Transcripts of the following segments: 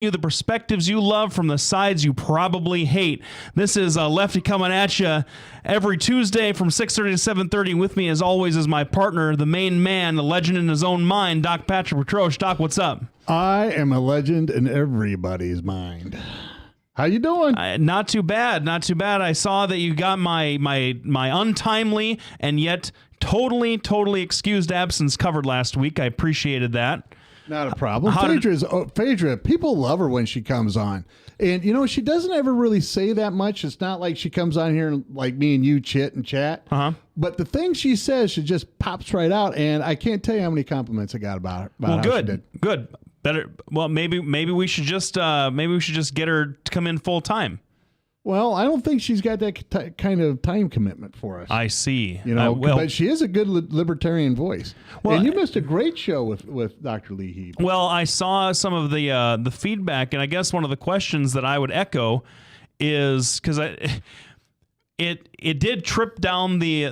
you the perspectives you love from the sides you probably hate. This is Lefty coming at you every Tuesday from 6:30 to 7:30. With me, as always, is my partner, the main man, the legend in his own mind, Doc Patrick Petroche. Doc, what's up? I am a legend in everybody's mind. How you doing? Not too bad, not too bad. I saw that you got my untimely and yet totally excused absence covered last week. I appreciated that. Not a problem. Phaedra, people love her when she comes on. And, you know, she doesn't ever really say that much. It's not like she comes on here and like me and you chit and chat. But the thing she says, she just pops right out. And I can't tell you how many compliments I got about her. About how she did. Good. Better. Well, maybe we should just get her to come in full time. Well, I don't think she's got that kind of time commitment for us. I see. You know, but she is a good libertarian voice. Well, and you missed a great show with Dr. Lee Heeb. Well, I saw some of the feedback, and I guess one of the questions that I would echo is because it did trip down the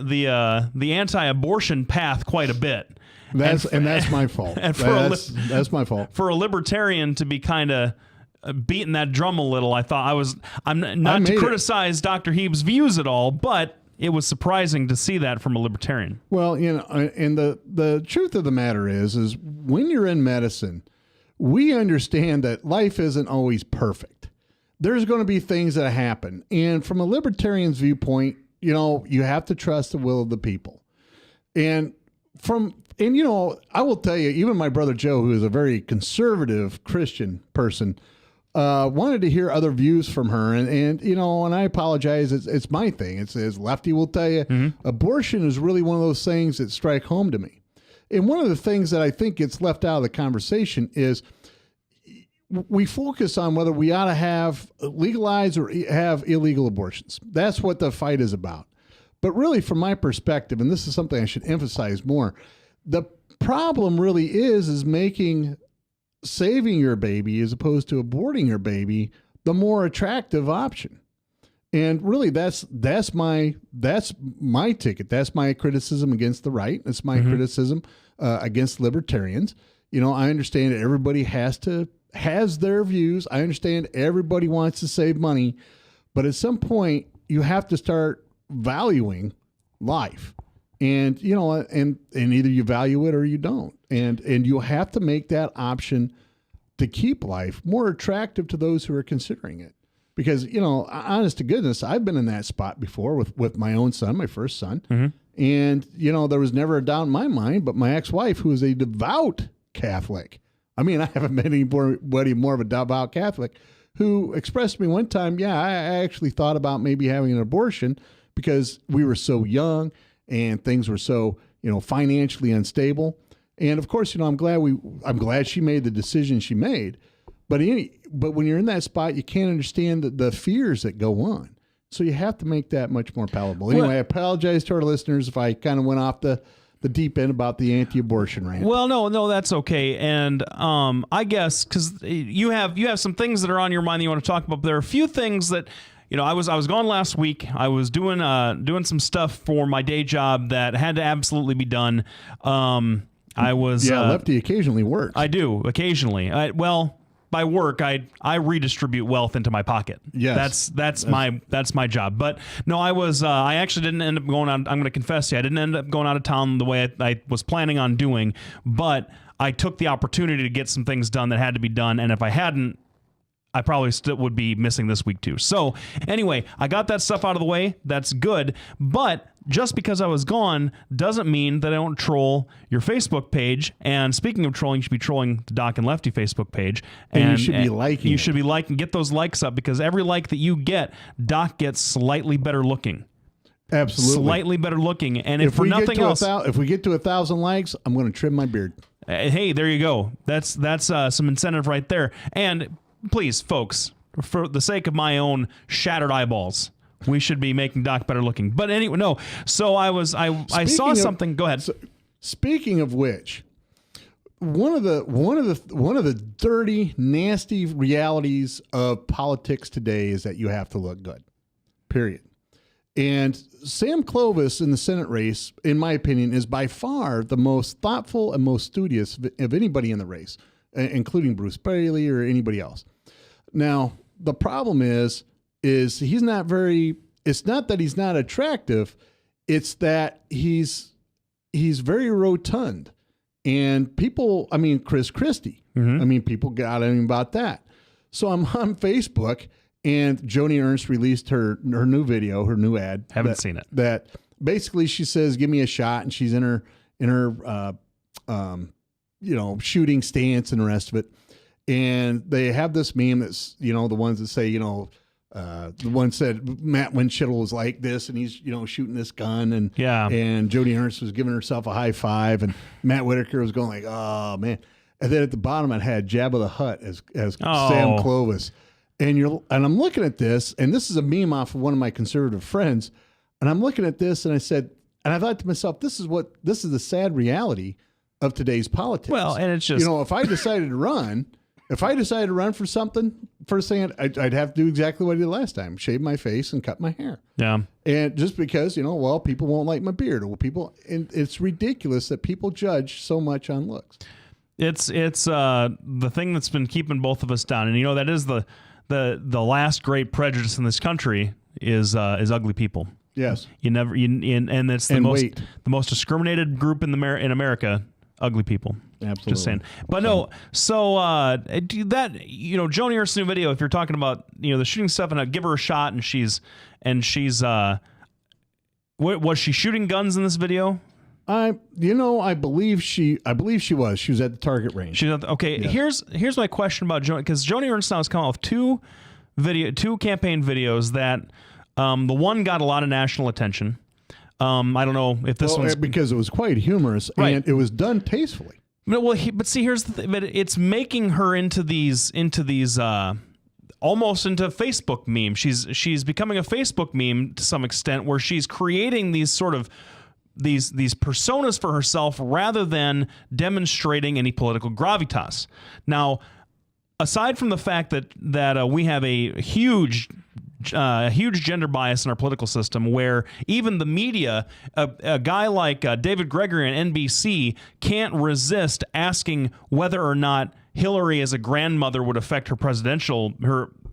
anti-abortion path quite a bit. That's my fault. And that's my fault. For a libertarian to be kind of beating that drum a little, I'm not to criticize Dr. Heeb's views at all, but it was surprising to see that from a libertarian. Well, you know, and the truth of the matter is when you're in medicine, we understand that life isn't always perfect. There's going to be things that happen. And from a libertarian's viewpoint, you know, you have to trust the will of the people. And you know, I will tell you, even my brother Joe, who is a very conservative Christian person, wanted to hear other views from her. And you know, and I apologize, it's my thing. It's as Lefty will tell you, abortion is really one of those things that strike home to me. And one of the things that I think gets left out of the conversation is we focus on whether we ought to have legalized or have illegal abortions. That's what the fight is about. But really, from my perspective, and this is something I should emphasize more, the problem really is saving your baby as opposed to aborting your baby the more attractive option. And really that's my ticket. That's my criticism against the right. That's my criticism against libertarians. You know, I understand that everybody has their views. I understand everybody wants to save money, but at some point you have to start valuing life. And, you know, and either you value it or you don't. And you have to make that option to keep life more attractive to those who are considering it. Because, you know, honest to goodness, I've been in that spot before with my own son, my first son. And, you know, there was never a doubt in my mind, but my ex-wife, who is a devout Catholic, I mean, I haven't met anybody more of a devout Catholic, who expressed to me one time, yeah, I actually thought about maybe having an abortion because we were so young and things were so, you know, financially unstable. And of course, you know, I'm glad she made the decision she made. But when you're in that spot, you can't understand the fears that go on. So you have to make that much more palatable. Anyway, I apologize to our listeners if I kind of went off the deep end about the anti-abortion rant. Well, no, that's okay. And I guess because you have some things that are on your mind that you want to talk about. But there are a few things that, you know, I was gone last week. I was doing some stuff for my day job that had to absolutely be done. Lefty occasionally works. I do occasionally. By work, I redistribute wealth into my pocket. Yes, that's my job. But no, I actually didn't end up going on. I'm going to confess to you, I didn't end up going out of town the way I was planning on doing. But I took the opportunity to get some things done that had to be done. And if I hadn't, I probably still would be missing this week too. So anyway, I got that stuff out of the way. That's good. But just because I was gone doesn't mean that I don't troll your Facebook page. And speaking of trolling, you should be trolling the Doc and Lefty Facebook page. And you should be liking. You should be liking. Get those likes up, because every like that you get, Doc gets slightly better looking. Absolutely. Slightly better looking. And if for nothing else, if we get to 1,000 likes, I'm going to trim my beard. Hey, there you go. That's some incentive right there. And please, folks, for the sake of my own shattered eyeballs, we should be making Doc better looking. But anyway, no. So I saw something. Go ahead. Speaking of which, one of the dirty, nasty realities of politics today is that you have to look good. Period. And Sam Clovis in the Senate race, in my opinion, is by far the most thoughtful and most studious of anybody in the race. including Bruce Bailey or anybody else. Now, the problem is he's not very, it's not that he's not attractive, it's that he's very rotund. And people, I mean, Chris Christie, I mean, people got at him about that. So I'm on Facebook, and Joni Ernst released her new video, her new ad. Haven't seen it. That basically she says, "Give me a shot," and she's in her shooting stance and the rest of it. And they have this meme that's, the ones that say, the one said Matt Winchell was like this, and he's, shooting this gun, and Joni Ernst was giving herself a high five, and Matt Whitaker was going like, "Oh man." And then at the bottom, it had Jabba the Hutt as Sam Clovis. And I'm looking at this, and this is a meme off of one of my conservative friends. And I'm looking at this, and I thought to myself, this is the sad reality of today's politics. Well, and it's just, if I decided to run for something, first thing I'd have to do exactly what I did last time: shave my face and cut my hair. Yeah. And just because, people won't like my beard, or and it's ridiculous that people judge so much on looks. It's the thing that's been keeping both of us down, and that is the last great prejudice in this country is ugly people. Yes, and it's the most discriminated group in America. Ugly people. Absolutely. Just saying. But no, so that Joni Ernst's new video, if you're talking about the shooting stuff, and give her a shot, and she's was she shooting guns in this video? I believe she was. She was at the target range. Okay. Yes. Here's my question about Joni, because Joni Ernst now has come out with two campaign videos that the one got a lot of national attention. I don't know if this one's because it was quite humorous, right, and it was done tastefully. But see, here's the thing. But it's making her into these almost into Facebook meme. She's becoming a Facebook meme to some extent, where she's creating these sort of these personas for herself rather than demonstrating any political gravitas. Now, aside from the fact that we have a huge gender bias in our political system, where even the media, a guy like David Gregory on NBC can't resist asking whether or not Hillary as a grandmother would affect her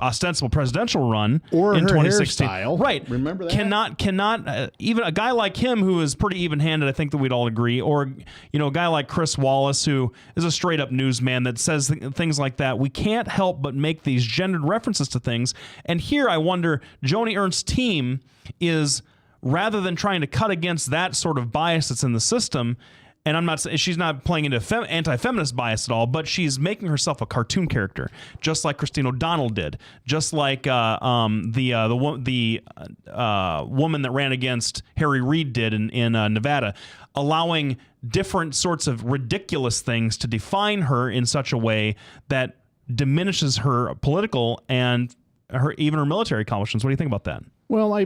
ostensible presidential run or in her 2016. Hairstyle. Right. Remember that? Cannot even a guy like him, who is pretty even-handed, I think that we'd all agree, or a guy like Chris Wallace, who is a straight-up newsman that says things like that. We can't help but make these gendered references to things. And here I wonder, Joni Ernst's team is, rather than trying to cut against that sort of bias that's in the system, and I'm not saying she's not playing into anti-feminist bias at all, but she's making herself a cartoon character, just like Christine O'Donnell did, just like the woman that ran against Harry Reid did in Nevada, allowing different sorts of ridiculous things to define her in such a way that diminishes her political and even her military accomplishments. What do you think about that? Well, I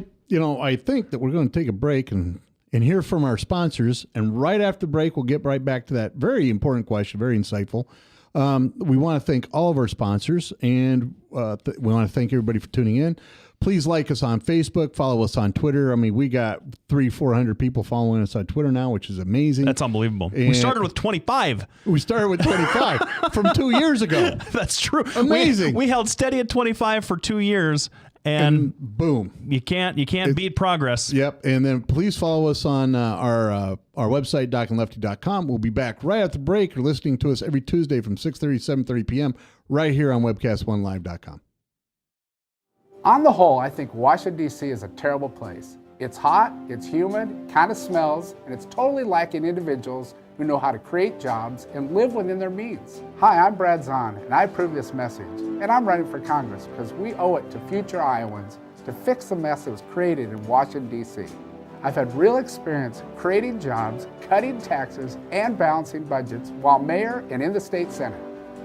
think that we're going to take a break and hear from our sponsors. And right after the break, we'll get right back to that very important question, very insightful. We want to thank all of our sponsors, and we want to thank everybody for tuning in. Please like us on Facebook, follow us on Twitter. I mean, we got 300-400 people following us on Twitter now, which is amazing. That's unbelievable. And we started with 25. We started with 25 from 2 years ago. That's true. Amazing. We held steady at 25 for 2 years. And boom, you can't beat progress. Yep. And then please follow us on our website, docandlefty.com. We'll be back right after the break. You're listening to us every Tuesday from 6:30 to 7:30 p.m. right here on webcast1live.com. On the whole, I think Washington, D.C. is a terrible place. It's hot, it's humid, kind of smells, and it's totally lacking individuals who know how to create jobs and live within their means. Hi, I'm Brad Zahn, and I approve this message. And I'm running for Congress because we owe it to future Iowans to fix the mess that was created in Washington, D.C. I've had real experience creating jobs, cutting taxes, and balancing budgets while mayor and in the state senate.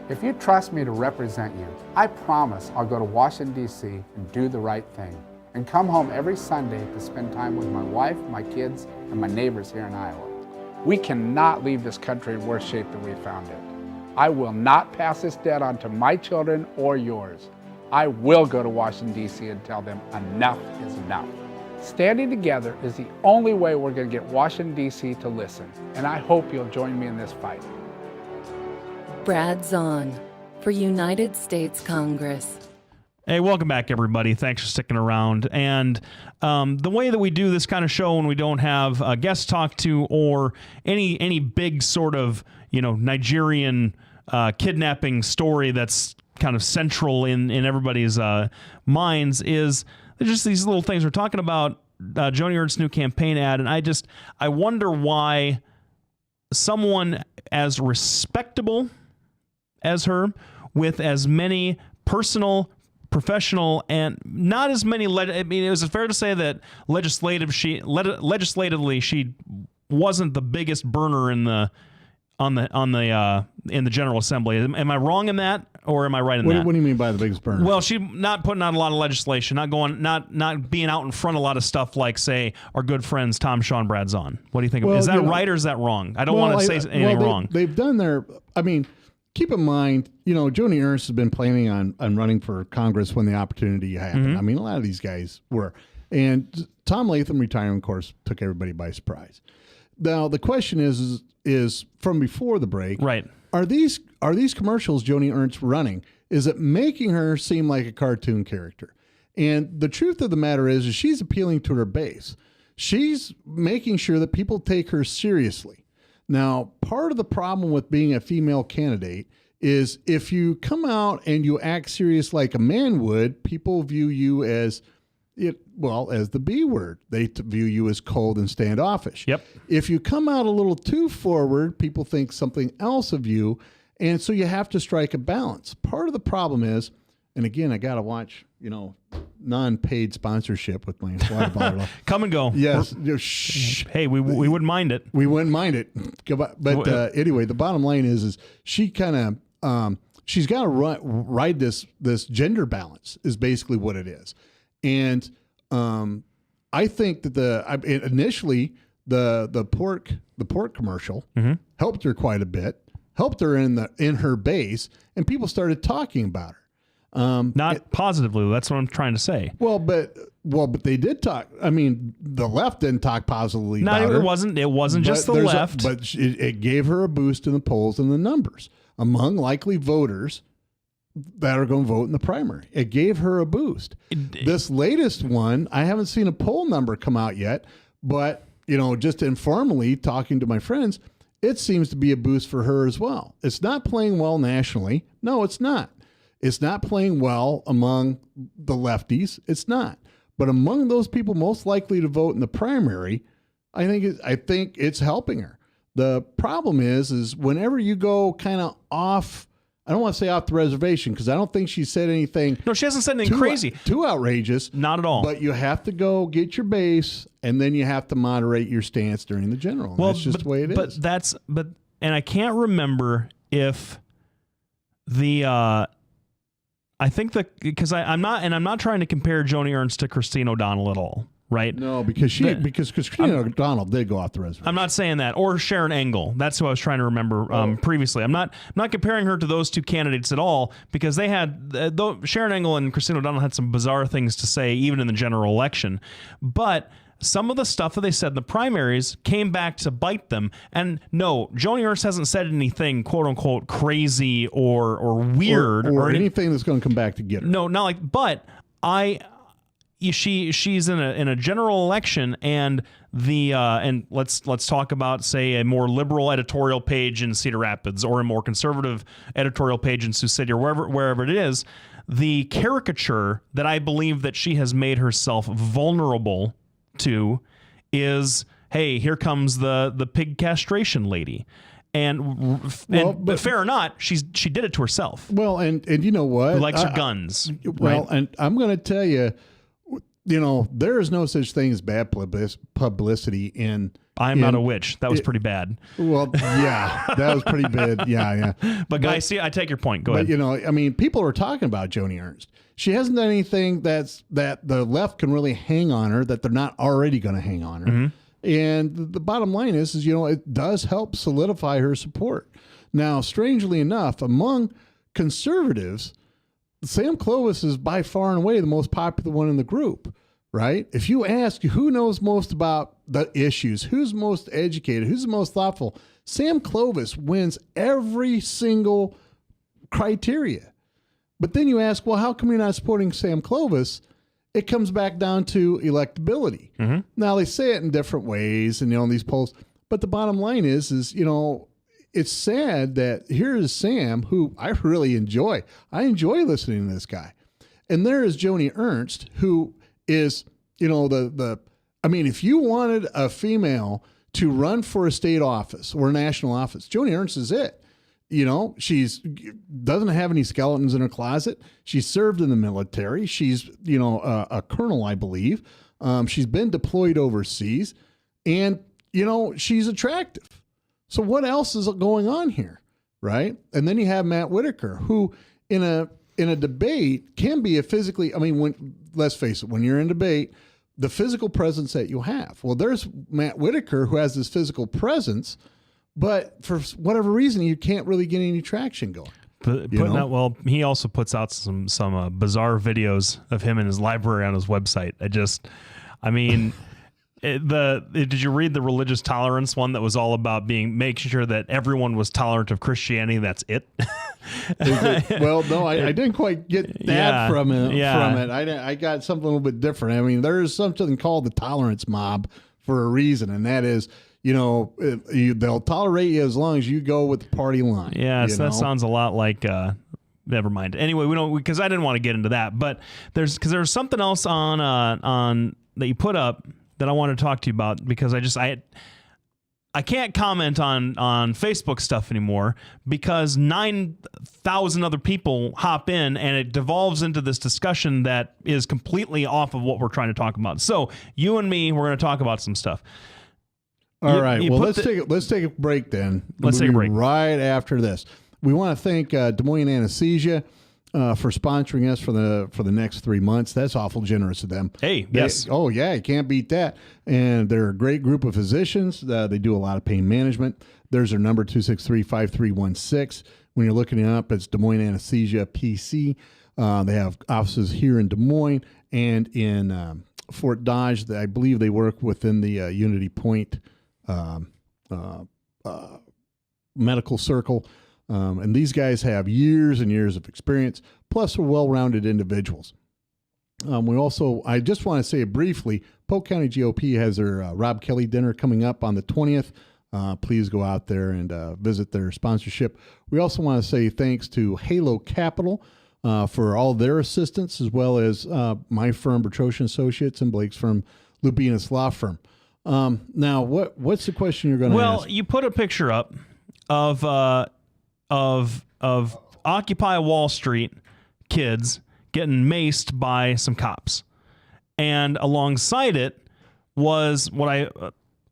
If you trust me to represent you, I promise I'll go to Washington, D.C. and do the right thing, and come home every Sunday to spend time with my wife, my kids, and my neighbors here in Iowa. We cannot leave this country in worse shape than we found it. I will not pass this debt on to my children or yours. I will go to Washington, D.C. and tell them enough is enough. Standing together is the only way we're going to get Washington, D.C. to listen, and I hope you'll join me in this fight. Brad Zahn for United States Congress. Hey, welcome back, everybody. Thanks for sticking around. And the way that we do this kind of show when we don't have a guest talk to or any big sort of, Nigerian kidnapping story that's kind of central in everybody's minds is there's just these little things. We're talking about Joni Ernst's new campaign ad, and I wonder why someone as respectable as her, with as many personal, professional, and not as many. Is it fair to say that legislatively she wasn't the biggest burner in the General Assembly? Am I wrong in that, or am I right in that? What do you mean by the biggest burner? Well, she not putting out a lot of legislation, not being out in front of a lot of stuff like, say, our good friends Tom Shaw and Brad Zahn. What do you think? Is that right or is that wrong? I don't want to say anything wrong. They've done their. Keep in mind, Joni Ernst has been planning on running for Congress when the opportunity happened. Mm-hmm. A lot of these guys were. And Tom Latham retiring, of course, took everybody by surprise. Now, the question is from before the break, right? Are these commercials Joni Ernst running? Is it making her seem like a cartoon character? And the truth of the matter is she's appealing to her base. She's making sure that people take her seriously. Now, part of the problem with being a female candidate is if you come out and you act serious like a man would, people view you as the B word. They view you as cold and standoffish. Yep. If you come out a little too forward, people think something else of you, and so you have to strike a balance. Part of the problem is, and again, I got to watch, non-paid sponsorship with my water bottle. Come and go. Yes. Hey, we wouldn't mind it. We wouldn't mind it. But anyway, the bottom line is she kind of she's got to ride this gender balance is basically what it is. And I think that initially the pork commercial helped her quite a bit, helped her in her base, and people started talking about her. Not positively. That's what I'm trying to say. Well, but they did talk. The left didn't talk positively about her. It wasn't just the left. But it gave her a boost in the polls and the numbers among likely voters that are going to vote in the primary. It gave her a boost. This latest one, I haven't seen a poll number come out yet, but just informally talking to my friends, it seems to be a boost for her as well. It's not playing well nationally. No, it's not. It's not playing well among the lefties. It's not. But among those people most likely to vote in the primary, I think it's helping her. The problem is whenever you go kind of off, I don't want to say off the reservation because I don't think she said anything. No, she hasn't said anything crazy. Too outrageous. Not at all. But you have to go get your base, and then you have to moderate your stance during the general. That's just the way it is. And I can't remember if I think because I'm not trying to compare Joni Ernst to Christine O'Donnell at all, right? No, because Christine O'Donnell did go off the reservation. I'm not saying that, or Sharon Engel. That's who I was trying to remember previously. I'm not comparing her to those two candidates at all because they had Sharon Engel and Christine O'Donnell had some bizarre things to say even in the general election, but some of the stuff that they said in the primaries came back to bite them. And no, Joni Ernst hasn't said anything quote unquote crazy or weird or anything that's going to come back to get her. No, not like. But she's in a general election, and and let's talk about, say, a more liberal editorial page in Cedar Rapids or a more conservative editorial page in Sioux City or wherever it is. The caricature that I believe that she has made herself vulnerable to is, hey, here comes the pig castration lady, but fair or not, she did it to herself. Well, and you know what, who likes her guns. Well, right? And I'm going to tell you, there is no such thing as bad publicity in. I'm not a witch. That was pretty bad. Well, yeah, that was pretty bad. Yeah. But guys, see, I take your point. Go ahead. People are talking about Joni Ernst. She hasn't done anything that the left can really hang on her that they're not already going to hang on her. Mm-hmm. And the bottom line is it does help solidify her support. Now, strangely enough, among conservatives, Sam Clovis is by far and away the most popular one in the group. Right? If you ask who knows most about the issues, who's most educated, who's the most thoughtful, Sam Clovis wins every single criteria. But then you ask, well, how come you're not supporting Sam Clovis? It comes back down to electability. Mm-hmm. Now, they say it in different ways and, in these polls, but the bottom line is, it's sad that here is Sam, who I really enjoy. I enjoy listening to this guy. And there is Joni Ernst, who is, if you wanted a female to run for a state office or a national office, Joni Ernst is it. She's doesn't have any skeletons in her closet. She served in the military. She's, a colonel, I believe. She's been deployed overseas, and, she's attractive. So what else is going on here, right? And then you have Matt Whitaker, who in a debate can be let's face it, when you're in debate, the physical presence that you have. Well, there's Matt Whitaker, who has this physical presence, but for whatever reason, you can't really get any traction going. He also puts out some bizarre videos of him in his library on his website. Did you read the religious tolerance one that was all about making sure that everyone was tolerant of Christianity? That's it. Well, no, I didn't quite get that from it. I got something a little bit different. There is something called the tolerance mob for a reason, and that is, they'll tolerate you as long as you go with the party line. Yeah, so that sounds a lot like. Never mind. Anyway, we don't, because I didn't want to get into that, but there's something else on that you put up that I want to talk to you about, because I can't comment on Facebook stuff anymore because 9,000 other people hop in and it devolves into this discussion that is completely off of what we're trying to talk about. So you and me, we're going to talk about some stuff. All right. Well, let's take a break then. Let's take a break right after this. We want to thank Des Moines Anesthesia for sponsoring us for the next 3 months. That's awful generous of them. Yes. Oh yeah, you can't beat that. And they're a great group of physicians. They do a lot of pain management. There's their number, 263-5316. When you're looking it up, it's Des Moines Anesthesia PC. They have offices here in Des Moines and in Fort Dodge. I believe they work within the Unity Point medical circle. And these guys have years and years of experience, plus are well-rounded individuals. I just want to say briefly, Polk County GOP has their Rob Kelly dinner coming up on the 20th. Please go out there and visit their sponsorship. We also want to say thanks to Halo Capital for all their assistance, as well as my firm, Bertrosian Associates, and Blake's firm, Lubinas Law Firm. Now, what's the question you're going to ask? Well, you put a picture up of Occupy Wall Street kids getting maced by some cops, and alongside it was what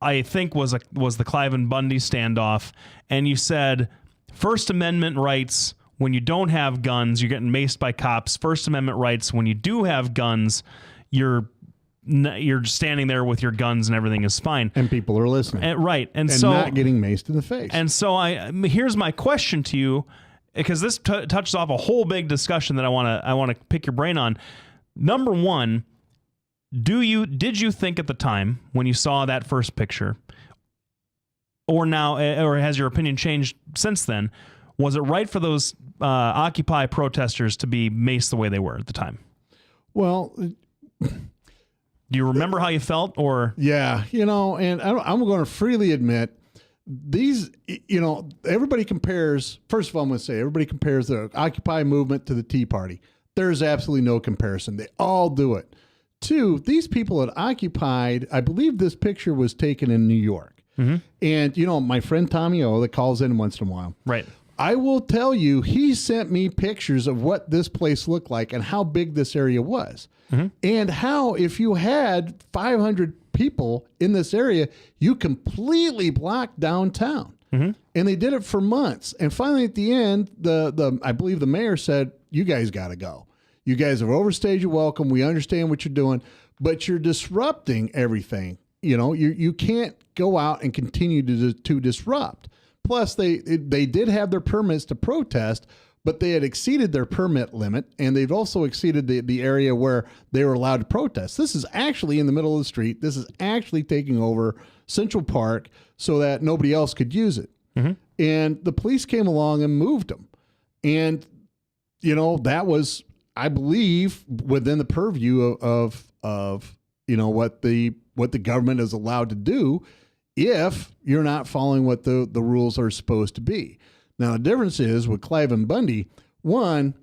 I think was the Clive and Bundy standoff, and you said First Amendment rights when you don't have guns, you're getting maced by cops. First Amendment rights when you do have guns, you're standing there with your guns and everything is fine. And people are listening. Right. And so not getting maced in the face. And so here's my question to you, because this touches off a whole big discussion that I want to pick your brain on. Number one, did you think at the time when you saw that first picture, or has your opinion changed since then? Was it right for those Occupy protesters to be maced the way they were at the time? Well, do you remember how you felt? Or yeah, and I'm going to freely admit these. Everybody compares. First of all, I'm going to say everybody compares the Occupy movement to the Tea Party. There's absolutely no comparison. They all do it. Two, these people had occupied. I believe this picture was taken in New York. Mm-hmm. And my friend Tommy O that calls in once in a while. Right. I will tell you, he sent me pictures of what this place looked like and how big this area was. Mm-hmm. And how, if you had 500 people in this area, you completely blocked downtown. Mm-hmm. And they did it for months. And finally, at the end, I believe the mayor said, "You guys got to go. You guys have overstayed your welcome. We understand what you're doing, but you're disrupting everything. You can't go out and continue to disrupt." Plus, they did have their permits to protest, but they had exceeded their permit limit, and they've also exceeded the area where they were allowed to protest. This is actually in the middle of the street. This is actually taking over Central Park so that nobody else could use it. and the police came along and moved them. And, that was, I believe, within the purview of what the government is allowed to do if you're not following what the rules are supposed to be. Now, the difference is with Clive and Bundy, one,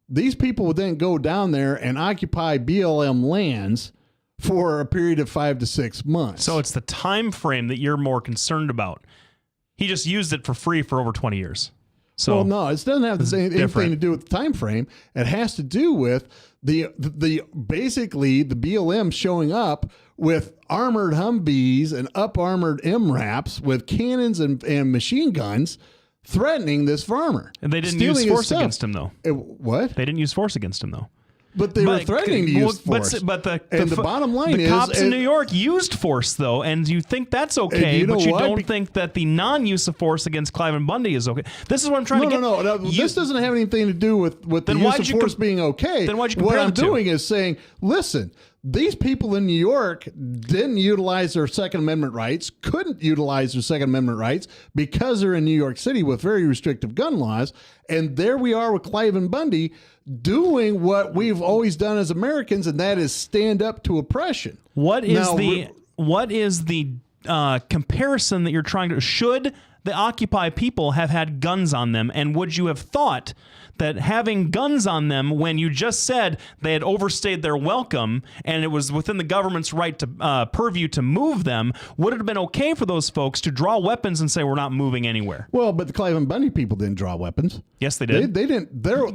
these people would then go down there and occupy BLM lands for a period of 5 to 6 months. So it's the time frame that you're more concerned about. He just used it for free for over 20 years. So well, no, it doesn't have anything to do with the time frame. It has to do with the basically the BLM showing up with armored Humvees and up armored MRAPs with cannons and machine guns, threatening this farmer. And they didn't use force against him, though. What? They didn't use force against him, though. But they were threatening to use force. But the bottom line the is... cops in New York used force, though, and you think that's okay, but you don't think that the non-use of force against Clive and Bundy is okay. This is what I'm trying to get... No. This doesn't have anything to do with the use of force being okay. Then why'd you compare What I'm the two? doing is saying, listen, these people in New York didn't utilize their Second Amendment rights, couldn't utilize their Second Amendment rights because they're in New York City with very restrictive gun laws. And there we are with Clive and Bundy doing what we've always done as Americans, and that is stand up to oppression. What is the comparison that you're trying to... Should the Occupy people have had guns on them, and would you have thought that having guns on them when you just said they had overstayed their welcome and it was within the government's right to purview to move them, would it have been okay for those folks to draw weapons and say, we're not moving anywhere? Well, but the Clive and Bundy people didn't draw weapons. Yes, they did. They didn't.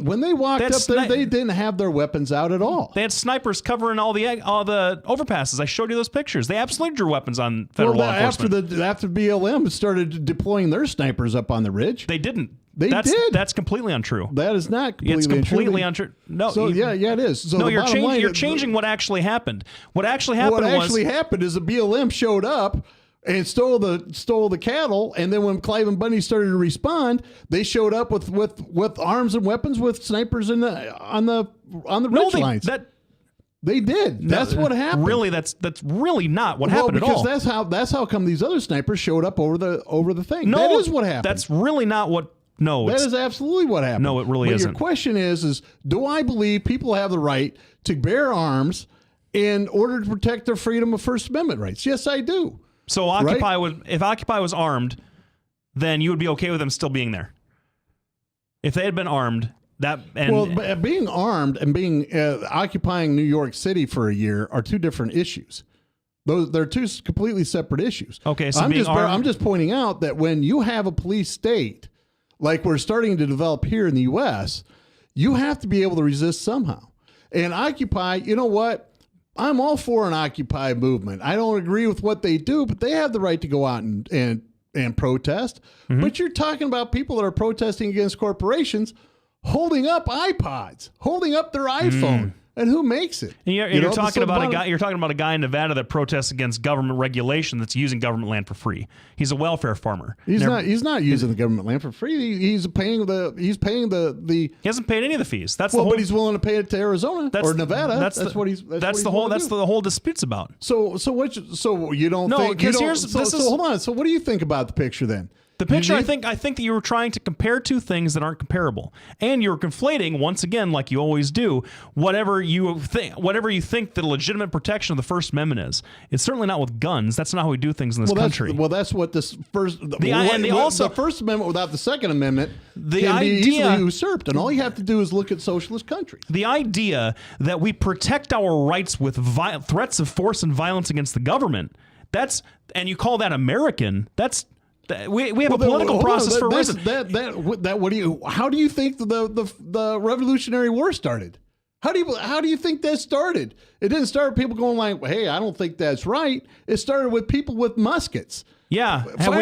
When they walked up there, they didn't have their weapons out at all. They had snipers covering all the overpasses. I showed you those pictures. They absolutely drew weapons on federal law enforcement. After BLM started deploying their snipers up on the ridge. They didn't. They did. That's completely untrue. That is not completely untrue. It's completely untrue. No. So yeah, it is. So no, you're changing what actually happened. What actually happened is the BLM showed up and stole the cattle, and then when Clive and Bundy started to respond, they showed up with arms and weapons with snipers on the ridge lines. They did. That's what happened. Really, that's really not what happened at all. Because that's how come these other snipers showed up over the thing. No, that is what happened. That's really not what. No, that is absolutely what happened. No, it really isn't. Your question is do I believe people have the right to bear arms in order to protect their freedom of First Amendment rights? Yes, I do. So if Occupy was armed, then you would be okay with them still being there. If they had been armed, being armed and being occupying New York City for a year are two different issues. They're two completely separate issues. Okay, so I'm just pointing out that when you have a police state like we're starting to develop here in the U.S., you have to be able to resist somehow. And Occupy, you know what? I'm all for an Occupy movement. I don't agree with what they do, but they have the right to go out and protest. Mm-hmm. But you're talking about people that are protesting against corporations holding up iPods, holding up their iPhone. And who makes it? And you're talking about a guy. You're talking about a guy in Nevada that protests against government regulation that's using government land for free. He's a welfare farmer. He's not using the government land for free. He's paying the. He hasn't paid any of the fees. But he's willing to pay it to Arizona or Nevada. That's the whole dispute's about. So you don't think? Hold on. So what do you think about the picture then? The picture, I think that you were trying to compare two things that aren't comparable, and you're conflating once again, like you always do, whatever you think the legitimate protection of the First Amendment is. It's certainly not with guns. That's not how we do things in this country. That's what this first. The First Amendment without the Second Amendment can be easily usurped, and all you have to do is look at socialist countries. The idea that we protect our rights with threats of force and violence against the government. And you call that American? We have a political process for a reason. How do you think the Revolutionary War started? How do you think that started? It didn't start with people going like, "Hey, I don't think that's right." It started with people with muskets. Yeah, have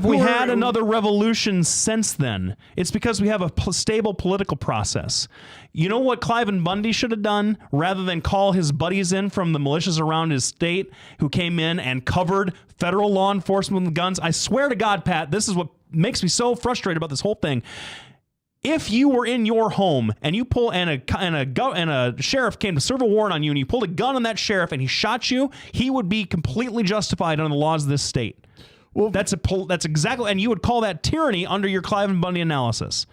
we had another revolution since then? It's because we have a stable political process. You know what Clive and Bundy should have done? Rather than call his buddies in from the militias around his state who came in and covered federal law enforcement with guns. I swear to God, Pat, this is what makes me so frustrated about this whole thing. If you were in your home and you and a sheriff came to serve a warrant on you and you pulled a gun on that sheriff and he shot you, he would be completely justified under the laws of this state. Well, that's exactly, and you would call that tyranny under your Clive Bundy analysis.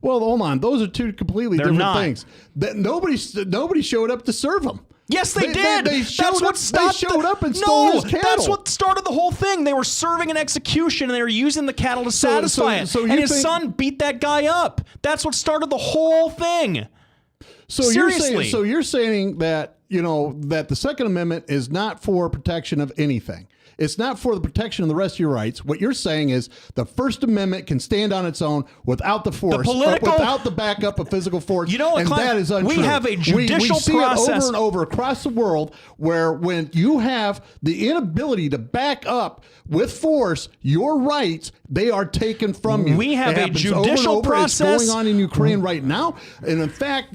Well, hold on. Those are two completely They're different not. things. That nobody showed up to serve him. Yes, they did. They showed up and no, stole his cattle. That's what started the whole thing. They were serving an execution, and they were using the cattle to satisfy it. And his son beat that guy up. That's what started the whole thing. So Seriously. you're saying that, that the Second Amendment is not for protection of anything. It's not for the protection of the rest of your rights. What you're saying is the First Amendment can stand on its own without the force, without the backup of physical force. You know what, and Clive? that is untrue. We have a judicial we see process. it over and over across the world where when you have the inability to back up with force your rights, they are taken from you. We have a judicial process. It's going on in Ukraine right now, and in fact,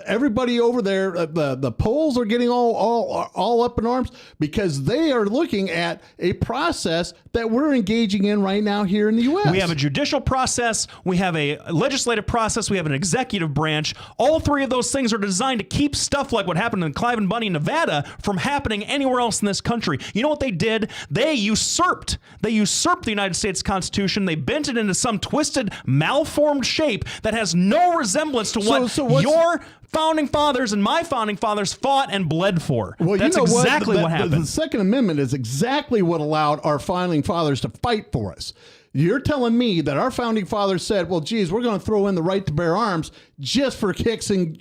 everybody over there, the Poles are getting all up in arms because they are looking at a process that we're engaging in right now here in the U.S. We have a judicial process. We have a legislative process. We have an executive branch. All three of those things are designed to keep stuff like what happened in Clive and Bundy, Nevada, from happening anywhere else in this country. You know what they did? They usurped the United States Constitution. They bent it into some twisted, malformed shape that has no resemblance to what your founding fathers and my founding fathers fought and bled for. Well, that's exactly what happened. The Second Amendment is exactly what allowed our founding fathers to fight for us. You're telling me that our founding fathers said, well, geez, we're going to throw in the right to bear arms just for kicks and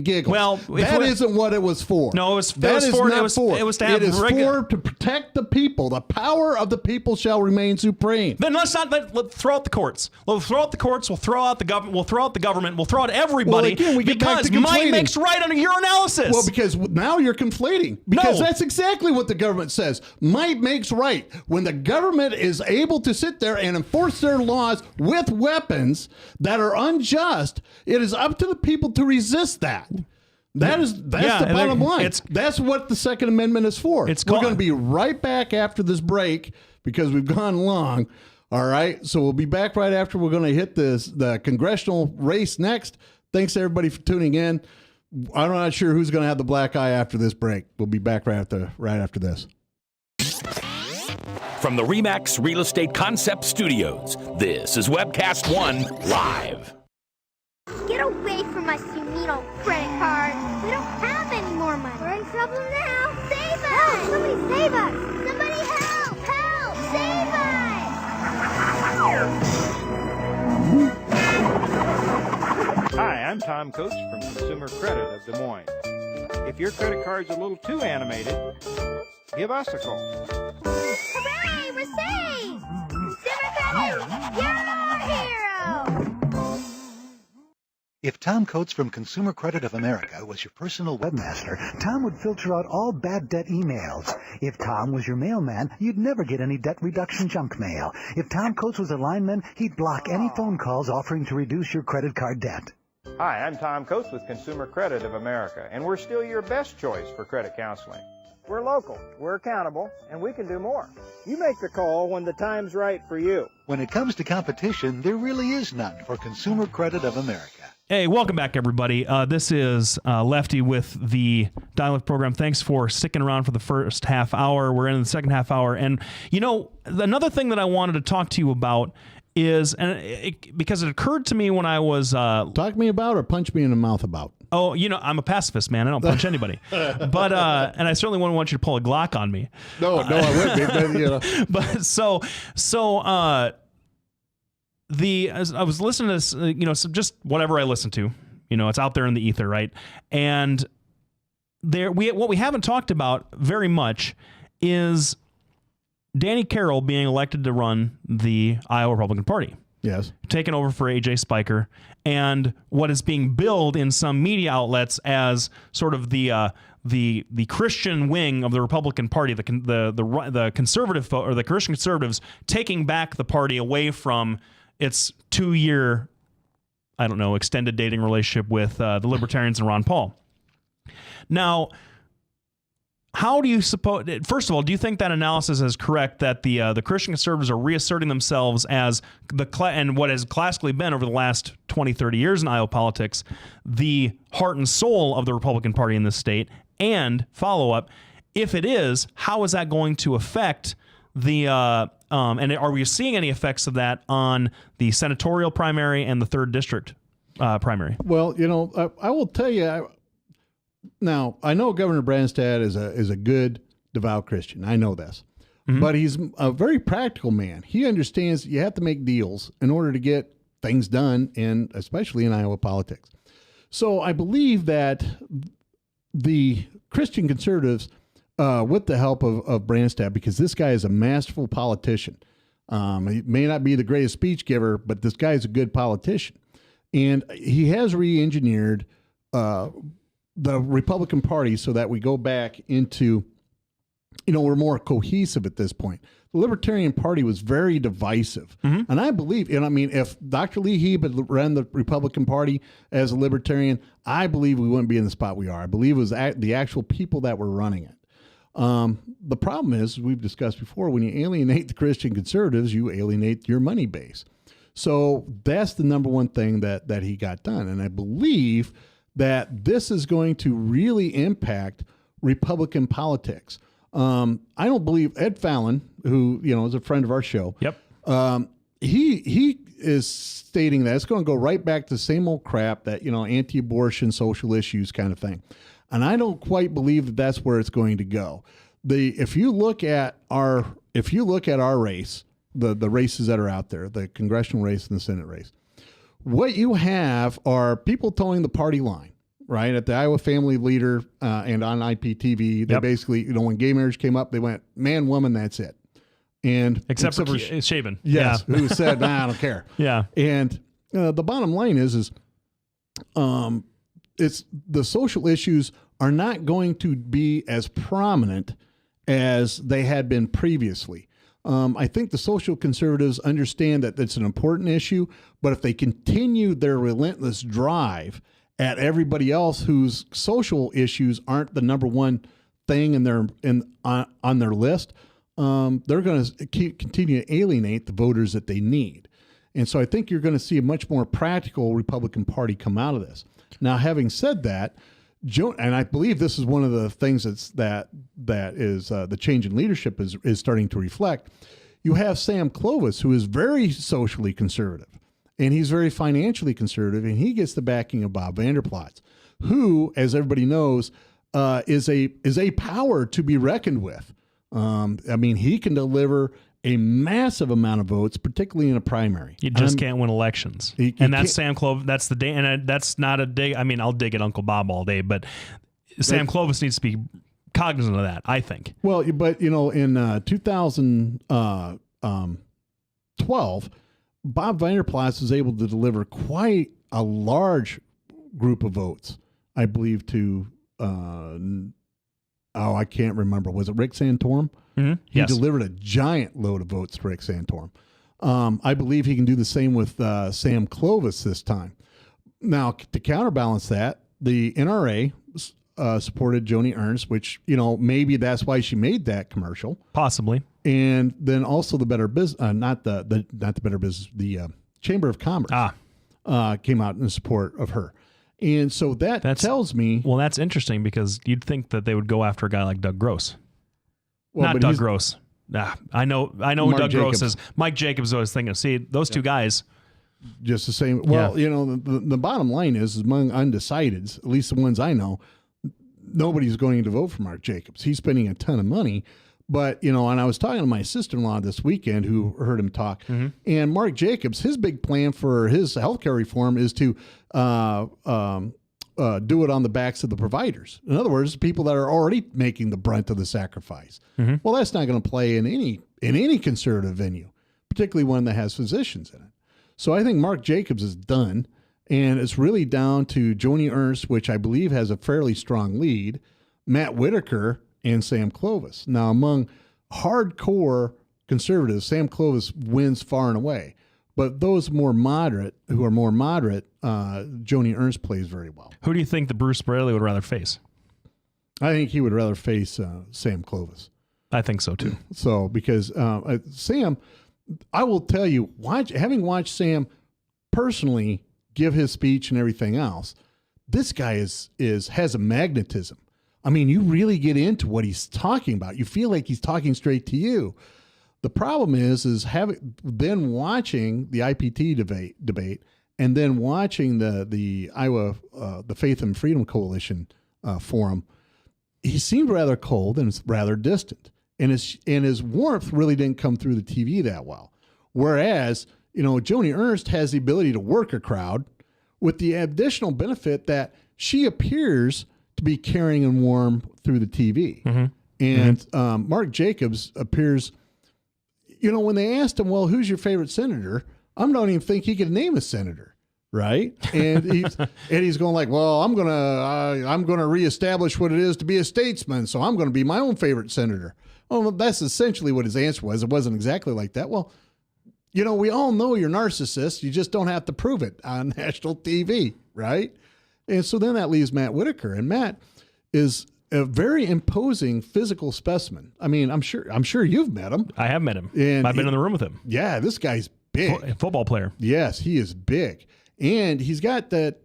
giggles. Well, that isn't what it was for. No, it was to have to protect the people. The power of the people shall remain supreme. Then let's throw out the courts. We'll throw out the courts. We'll throw out the government. We'll throw out the government. We'll throw out everybody. Well, again, we get back because to might makes right under your analysis. Well, because now you're conflating. Because that's exactly what the government says. Might makes right. When the government is able to sit there and enforce their laws with weapons that are unjust, it is up to the people to resist that. That's the bottom line. That's what the Second Amendment is for. We're going to be right back after this break because we've gone long. All right. So we'll be back right after. We're going to hit the congressional race next. Thanks everybody for tuning in. I'm not sure who's going to have the black eye after this break. We'll be back right after this. From the RE/MAX Real Estate Concept Studios, this is Webcast One Live. Get away from us, you mean old credit card. We don't have any more money. We're in trouble now. Save us! Help! Somebody save us! Somebody help! Help! Save us! Hi, I'm Tom Coates from Consumer Credit of Des Moines. If your credit card's a little too animated, give us a call. Hooray! We're saved! Consumer Credit! You're our hero! If Tom Coates from Consumer Credit of America was your personal webmaster, Tom would filter out all bad debt emails. If Tom was your mailman, you'd never get any debt reduction junk mail. If Tom Coates was a lineman, he'd block any phone calls offering to reduce your credit card debt. Hi, I'm Tom Coates with Consumer Credit of America, and we're still your best choice for credit counseling. We're local, we're accountable, and we can do more. You make the call when the time's right for you. When it comes to competition, there really is none for Consumer Credit of America. Hey, welcome back, everybody. This is Lefty with the Dial-Up program. Thanks for sticking around for the first half hour. We're in the second half hour. And, another thing that I wanted to talk to you about is, because it occurred to me when I was... Talk to me about or punch me in the mouth about? Oh, I'm a pacifist, man. I don't punch anybody. But, and I certainly wouldn't want you to pull a Glock on me. No, I wouldn't. But as I was listening to this, so just whatever I listen to, it's out there in the ether, right? And what we haven't talked about very much is Danny Carroll being elected to run the Iowa Republican Party. Yes. Taken over for A.J. Spiker, and what is being billed in some media outlets as sort of the Christian wing of the Republican Party, the conservative or the Christian conservatives taking back the party away from its 2-year, extended dating relationship with the Libertarians and Ron Paul. Now, how do you suppose? First of all, do you think that analysis is correct that the Christian conservatives are reasserting themselves as and what has classically been over the last 20, 30 years in Iowa politics, the heart and soul of the Republican Party in this state? And follow up, if it is, how is that going to affect the and are we seeing any effects of that on the senatorial primary and the 3rd district primary? Well, I will tell you. Now, I know Governor Branstad is a good, devout Christian. I know this. But he's a very practical man. He understands you have to make deals in order to get things done, especially in Iowa politics. So I believe that the Christian conservatives, with the help of Branstad, because this guy is a masterful politician. He may not be the greatest speech giver, but this guy is a good politician. And he has re-engineered the Republican Party so that we go back into, we're more cohesive at this point. The Libertarian Party was very divisive. And I believe, if Dr. Lee Heeb had ran the Republican Party as a Libertarian, I believe we wouldn't be in the spot we are. I believe it was the actual people that were running it. The problem is, we've discussed before, when you alienate the Christian conservatives, you alienate your money base. So that's the number one thing that he got done. And I believe that this is going to really impact Republican politics. I don't believe Ed Fallon, who, is a friend of our show. Yep. He is stating that it's going to go right back to the same old crap that, anti-abortion, social issues kind of thing. And I don't quite believe that that's where it's going to go. If you look at our race, the races that are out there, the congressional race and the Senate race, what you have are people towing the party line, right? At the Iowa Family Leader and on IPTV, they basically, when gay marriage came up, they went, man, woman, that's it. And except for Shaven. Yes, who said, nah, I don't care. Yeah. And the bottom line is it's the social issues are not going to be as prominent as they had been previously. I think the social conservatives understand that it's an important issue, but if they continue their relentless drive at everybody else whose social issues aren't the number one thing on their list, they're going to continue to alienate the voters that they need. And so I think you're going to see a much more practical Republican Party come out of this. Now, having said that, and I believe this is one of the things that is the change in leadership is starting to reflect. You have Sam Clovis, who is very socially conservative, and he's very financially conservative, and he gets the backing of Bob Vander Plaats, who, as everybody knows, is a power to be reckoned with. He can deliver a massive amount of votes, particularly in a primary. You just can't win elections. And that's Sam Clovis. That's the day. And that's not a dig. I'll dig at Uncle Bob all day, but Sam Clovis needs to be cognizant of that, I think. Well, but, in 2012, Bob Vander Plaats was able to deliver quite a large group of votes, I believe, to, I can't remember. Was it Rick Santorum? Mm-hmm. Yes. He delivered a giant load of votes to Rick Santorum. I believe he can do the same with Sam Clovis this time. Now, to counterbalance that, the NRA supported Joni Ernst, which, maybe that's why she made that commercial. Possibly. And then also the Better Business, not the Better Business, the Chamber of Commerce came out in support of her. And so that tells me... Well, that's interesting because you'd think that they would go after a guy like Doug Gross. Well, not Doug Gross. I know who Doug Gross is. Mike Jacobs, I was thinking, see, those two guys. Just the same. Well, the bottom line is among undecideds, at least the ones I know, nobody's going to vote for Mark Jacobs. He's spending a ton of money. But, and I was talking to my sister-in-law this weekend who heard him talk. Mm-hmm. And Mark Jacobs, his big plan for his healthcare reform is to do it on the backs of the providers. In other words, people that are already making the brunt of the sacrifice. Mm-hmm. Well, that's not going to play in any conservative venue, particularly one that has physicians in it. So I think Mark Jacobs is done, and it's really down to Joni Ernst, which I believe has a fairly strong lead, Matt Whitaker, and Sam Clovis. Now, among hardcore conservatives, Sam Clovis wins far and away. But those who are more moderate, Joni Ernst plays very well. Who do you think the Bruce Braley would rather face? I think he would rather face Sam Clovis. I think so too. So because Sam, I will tell you, having watched Sam personally give his speech and everything else, this guy has a magnetism. I mean, you really get into what he's talking about. You feel like he's talking straight to you. The problem is then watching the IPT debate and then watching the Iowa the Faith and Freedom Coalition forum. He seemed rather cold and rather distant, and his warmth really didn't come through the TV that well. Whereas, Joni Ernst has the ability to work a crowd with the additional benefit that she appears to be caring and warm through the TV. Mm-hmm. And Mark Jacobs appears, when they asked him, well, who's your favorite senator? I don't even think he could name a senator, right? And he's going like, well, I'm gonna reestablish what it is to be a statesman, so I'm going to be my own favorite senator. Well, that's essentially what his answer was. It wasn't exactly like that. Well, we all know you're narcissists. You just don't have to prove it on national TV, right? And so then that leaves Matt Whitaker, and Matt is a very imposing physical specimen. I mean, I'm sure you've met him. I have met him. And I've been in the room with him. Yeah, this guy's big. Football player. Yes, he is big. And he's got that,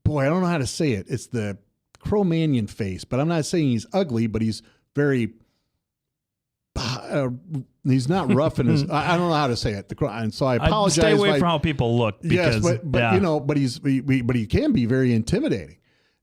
boy, I don't know how to say it. It's the Cro-Magnon face, but I'm not saying he's ugly, but he's very, he's not rough in his, I don't know how to say it. And so I apologize. Stay away from how people look. Because, yes, but he can be very intimidating.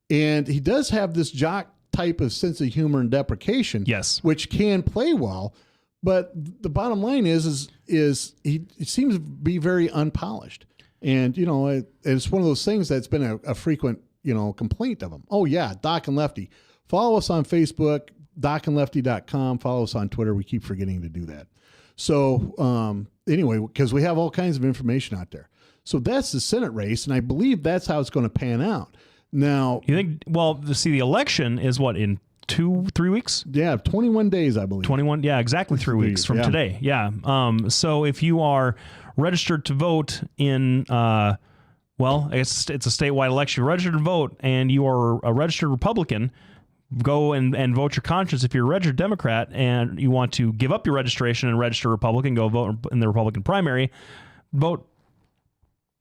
And he does have this jock type of sense of humor and deprecation, yes, which can play well. But the bottom line is he seems to be very unpolished. And, it's one of those things that's been a frequent, complaint of him. Oh, yeah, Doc and Lefty. Follow us on Facebook, docandlefty.com. Follow us on Twitter. We keep forgetting to do that. So anyway, because we have all kinds of information out there. So that's the Senate race, and I believe that's how it's going to pan out. Now, you think, the election is what, in 2-3 weeks? Yeah, 21 days, I believe. 21, yeah, exactly 3 weeks from today. Yeah. So if you are registered to vote in, it's a statewide election. You're registered to vote and you are a registered Republican, go and vote your conscience. If you're a registered Democrat and you want to give up your registration and register Republican, go vote in the Republican primary, vote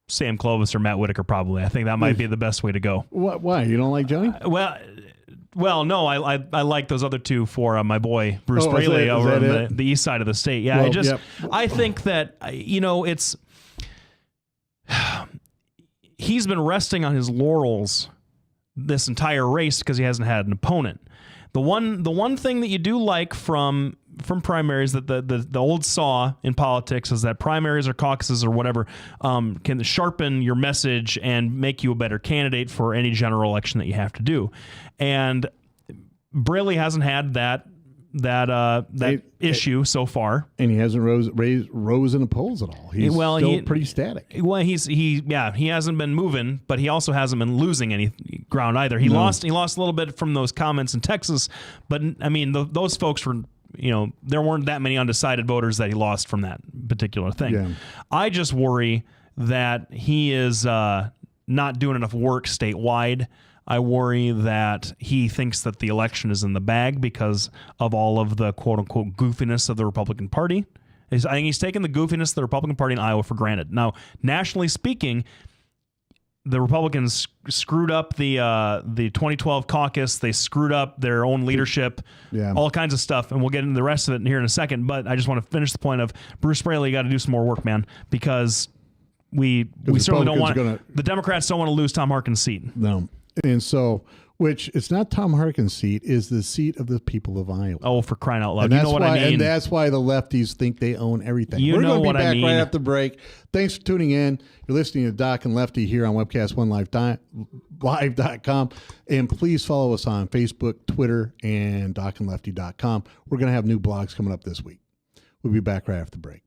Sam Clovis or Matt Whitaker, probably. I think that might be the best way to go. What? Why? You don't like Johnny? Well, no, I like those other two for my boy Bruce Braley over on the east side of the state. Yeah, well, I think that it's he's been resting on his laurels this entire race because he hasn't had an opponent. The one thing that you do like from primaries, that the old saw in politics is that primaries or caucuses or whatever can sharpen your message and make you a better candidate for any general election that you have to do. And Braley hasn't had that issue so far, and he hasn't rose in the polls at all. He's still pretty static. Well, he hasn't been moving, but he also hasn't been losing any ground either. He lost a little bit from those comments in Texas, but I mean those folks were, there weren't that many undecided voters that he lost from that particular thing. Yeah. I just worry that he is not doing enough work statewide. I worry that he thinks that the election is in the bag because of all of the quote-unquote goofiness of the Republican Party. I think he's taken the goofiness of the Republican Party in Iowa for granted. Now, nationally speaking, the Republicans screwed up the 2012 caucus. They screwed up their own leadership, all kinds of stuff, and we'll get into the rest of it here in a second. But I just want to finish the point of Bruce Braley, you got to do some more work, man, because we certainly don't want the Democrats don't want to lose Tom Harkin's seat. No. And so, which it's not Tom Harkin's seat, is the seat of the people of Iowa. Oh, for crying out loud. And you know what I mean? And that's why the lefties think they own everything. We're going to be back right after the break. Thanks for tuning in. You're listening to Doc and Lefty here on webcast1live.com. And please follow us on Facebook, Twitter, and docandlefty.com. We're going to have new blogs coming up this week. We'll be back right after the break.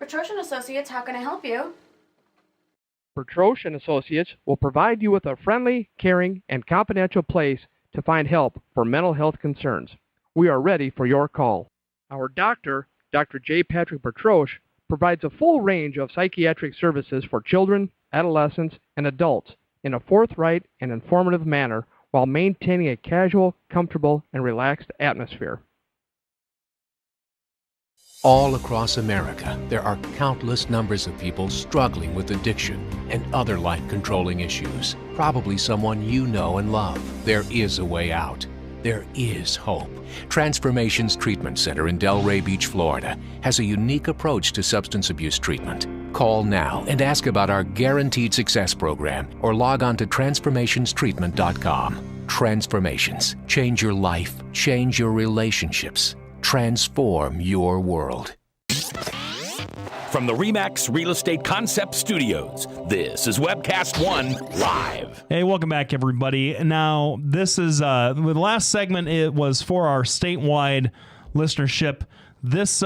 Petrosian Associates, how can I help you? Bertroche and Associates will provide you with a friendly, caring, and confidential place to find help for mental health concerns. We are ready for your call. Our doctor, Dr. J. Patrick Bertroche, provides a full range of psychiatric services for children, adolescents, and adults in a forthright and informative manner while maintaining a casual, comfortable, and relaxed atmosphere. All across America, there are countless numbers of people struggling with addiction and other life-controlling issues. Probably someone you know and love. There is a way out. there is hope. Transformations Treatment Center in Delray Beach, Florida, has a unique approach to substance abuse treatment. Call now and ask about our Guaranteed Success program or log on to transformationstreatment.com. Transformations. Change your life, change your relationships, transform your world. From the RE/MAX Real Estate Concept Studios, this is Webcast One Live. Hey, welcome back, everybody. Now, this is the last segment. It was for our statewide listenership. This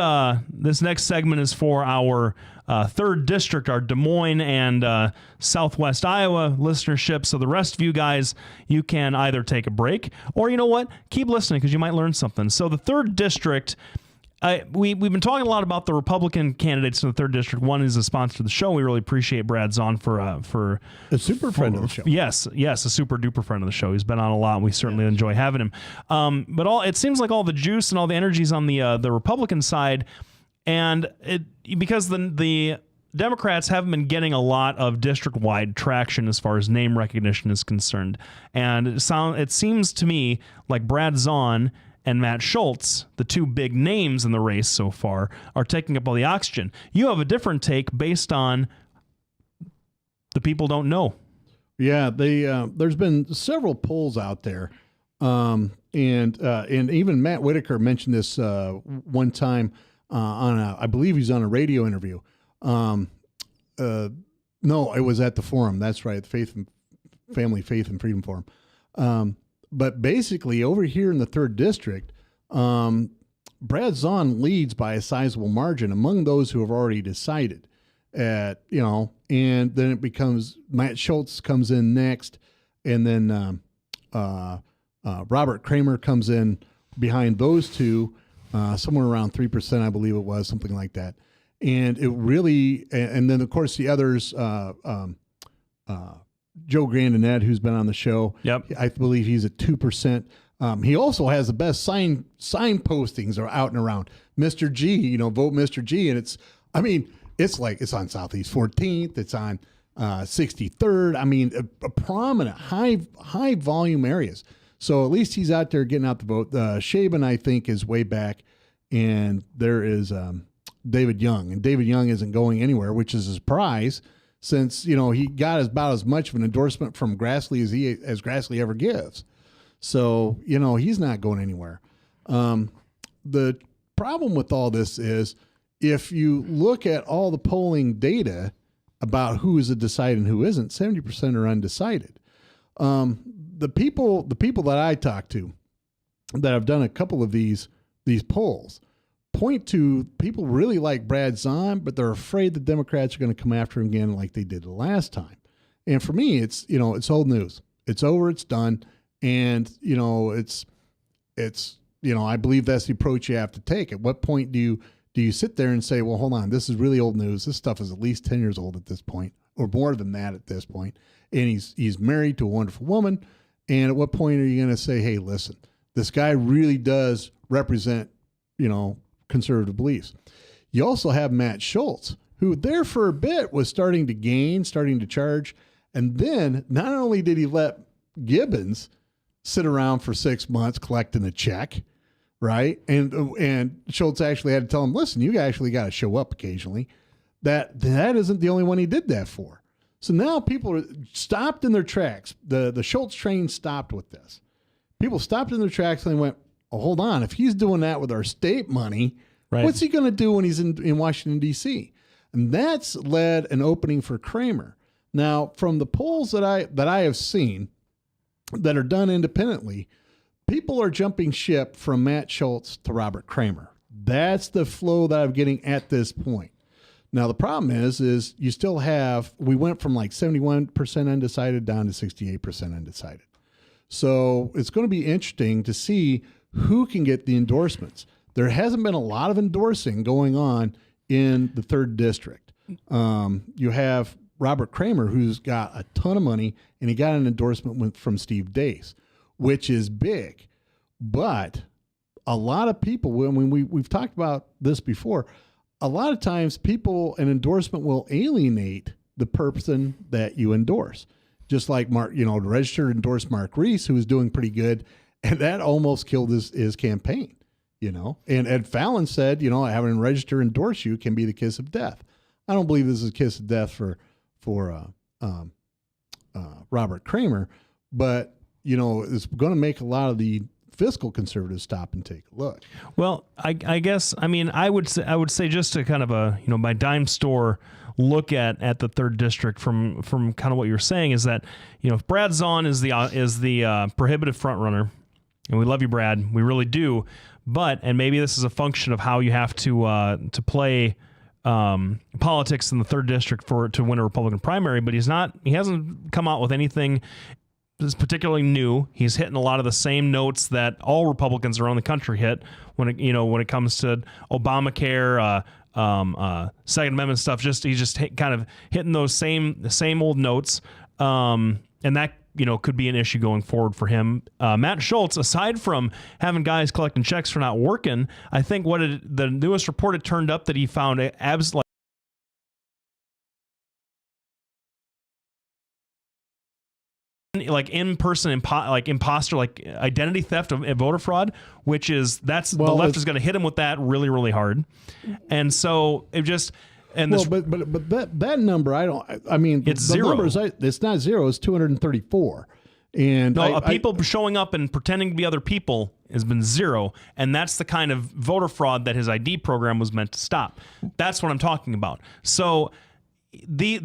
next segment is for our 3rd district, our Des Moines and Southwest Iowa listenership. So the rest of you guys, you can either take a break or, you know what, keep listening because you might learn something. So the 3rd district. We've been talking a lot about the Republican candidates in the 3rd district. One is a sponsor of the show. We really appreciate Brad Zahn for a super friend of the show. Yes, a super duper friend of the show. He's been on a lot. And we certainly enjoy having him. But it seems like all the juice and all the energy is on the Republican side, and because the Democrats haven't been getting a lot of district-wide traction as far as name recognition is concerned, and it seems to me like Brad Zahn and Matt Schultz, the 2 big names in the race so far, are taking up all the oxygen. You have a different take based on the people don't know. Yeah, there's been several polls out there, and even Matt Whitaker mentioned this one time I believe he's on a radio interview. No, it was at the forum. That's right, the Family Faith and Freedom Forum. But basically, over here in the 3rd district, Brad Zahn leads by a sizable margin among those who have already decided. And then it becomes Matt Schultz comes in next, and then Robert Kramer comes in behind those two, somewhere around 3%, I believe it was, something like that. And it really, and then of course the others, Joe Grandinet, who's been on the show. Yep. I believe he's at 2%. He also has the best sign postings are out and around. Mr. G, vote Mr. G. And it's on Southeast 14th. It's on 63rd. I mean, a prominent, high volume areas. So at least he's out there getting out the vote. Shaban, I think, is way back. And there is David Young. And David Young isn't going anywhere, which is a surprise, since, he got about as much of an endorsement from Grassley as Grassley ever gives. So, he's not going anywhere. The problem with all this is if you look at all the polling data about who is a decided and who isn't, 70% are undecided. The people that I talk to that have done a couple of these polls point to people really like Brad Zahn, but they're afraid the Democrats are going to come after him again like they did the last time. And for me, it's old news. It's over. It's done. And, I believe that's the approach you have to take. At what point do you sit there and say, well, hold on, this is really old news. This stuff is at least 10 years old at this point, or more than that at this point. And he's married to a wonderful woman. And at what point are you going to say, hey, listen, this guy really does represent, conservative beliefs. You also have Matt Schultz, who there for a bit was starting to charge. And then not only did he let Gibbons sit around for 6 months collecting a check, right? And Schultz actually had to tell him, listen, you actually got to show up occasionally. That isn't the only one he did that for. So now people are stopped in their tracks. The Schultz train stopped with this. People stopped in their tracks and they went, oh, hold on. If he's doing that with our state money, right, what's he going to do when he's in Washington, D.C.? And that's led an opening for Kramer. Now, from the polls that I have seen that are done independently, people are jumping ship from Matt Schultz to Robert Kramer. That's the flow that I'm getting at this point. Now, the problem is you still we went from like 71% undecided down to 68% undecided. So it's going to be interesting to see who can get the endorsements. There hasn't been a lot of endorsing going on in the 3rd district. You have Robert Kramer, who's got a ton of money, and he got an endorsement from Steve Dace, which is big. But a lot of people, when we've talked about this before, a lot of times an endorsement will alienate the person that you endorse. Just like Mark, the registered endorsed Mark Reese, who was doing pretty good, And that almost killed his campaign, And Ed Fallon said, having a register endorse you can be the kiss of death. I don't believe this is a kiss of death for Robert Kramer, but, it's going to make a lot of the fiscal conservatives stop and take a look. Well, I guess, I would say just to kind of my dime store look at the 3rd district from kind of what you're saying is that, if Brad Zahn is the prohibitive front runner, and we love you, Brad, we really do, and maybe this is a function of how you have to play politics in the 3rd district to win a Republican primary, but he hasn't come out with anything that's particularly new. He's hitting a lot of the same notes that all Republicans around the country hit when it comes to Obamacare, Second Amendment stuff. He's just kind of hitting those same old notes, and that could be an issue going forward for him. Matt Schultz, aside from having guys collecting checks for not working, I think the newest report it turned up that he found like in-person imposter, like identity theft of voter fraud, which is the left is going to hit him with that really, really hard. And so it just, and but that number, it's zero. It's not zero. It's 234. And people showing up and pretending to be other people has been zero. And that's the kind of voter fraud that his ID program was meant to stop. That's what I'm talking about. So the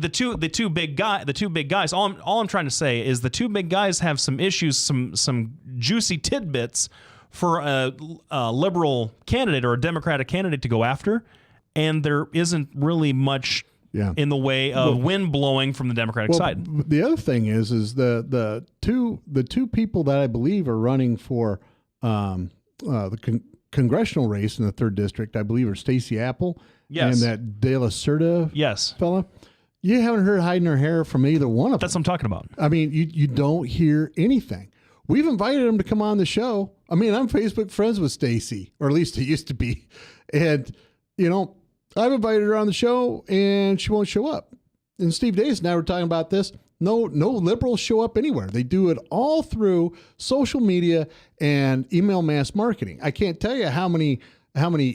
two big guys. All I'm trying to say is the two big guys have some issues, some juicy tidbits for a liberal candidate or a Democratic candidate to go after, and there isn't really much in the way of wind blowing from the Democratic side. The other thing is the two people that I believe are running for the congressional race in the 3rd district, I believe, are Stacey Apple. Yes. And that De La Cerda fella. You haven't heard hiding her hair from either one of them. That's what I'm talking about. You don't hear anything. We've invited them to come on the show. I'm Facebook friends with Stacey, or at least it used to be. And, I've invited her on the show and she won't show up. And Steve Davis and I were talking about this. No liberals show up anywhere. They do it all through social media and email mass marketing. I can't tell you how many